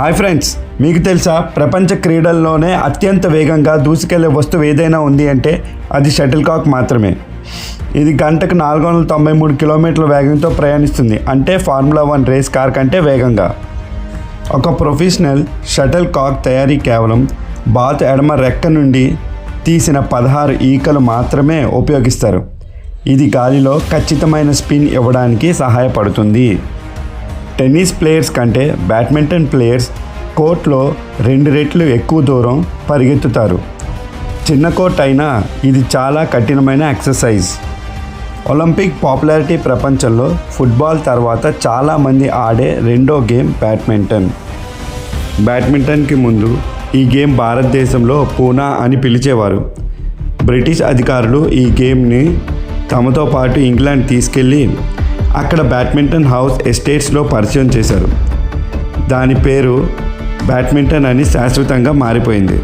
Hi friends, మీకు తెలుసా ప్రపంచ క్రీడల్లోనే అత్యంత వేగంగా దూసుకెళ్లే వస్తువు ఏదైనా ఉంది అంటే అది షటిల్ కాక్ మాత్రమే. ఇది గంటకు 493 కిలోమీటర్ల వేగంతో ప్రయాణిస్తుంది, అంటే ఫార్ములా 1 రేస్ కార్ కంటే వేగంగా. ఒక ప్రొఫెషనల్ షటిల్ కాక్ తయారీ కేవలం బాత్ ఎడమ రెక్క నుండి తీసిన 16 ఈకలు మాత్రమే ఉపయోగిస్తారు. ఇది గాలిలో ఖచ్చితమైన స్పిన్ ఇవ్వడానికి సహాయపడుతుంది. టెన్నిస్ ప్లేయర్స్ కంటే బ్యాడ్మింటన్ ప్లేయర్స్ కోర్ట్లో 2 రెట్లు ఎక్కువ దూరం పరిగెత్తుతారు. చిన్న కోర్ట్ అయినా ఇది చాలా కఠినమైన ఎక్సర్సైజ్. ఒలింపిక్ పాపులారిటీ ప్రపంచంలో ఫుట్బాల్ తర్వాత చాలామంది ఆడే రెండో గేమ్ బ్యాడ్మింటన్. బ్యాడ్మింటన్కి ముందు ఈ గేమ్ భారతదేశంలో పూనా అని పిలిచేవారు. బ్రిటిష్ అధికారులు ఈ గేమ్ని తమతో పాటు ఇంగ్లాండ్ తీసుకెళ్ళి అక్కడ బ్యాడ్మింటన్ హౌస్ ఎస్టేట్స్లో పరిచయం చేశారు. దాని పేరు బ్యాడ్మింటన్ అని శాశ్వతంగా మారిపోయింది.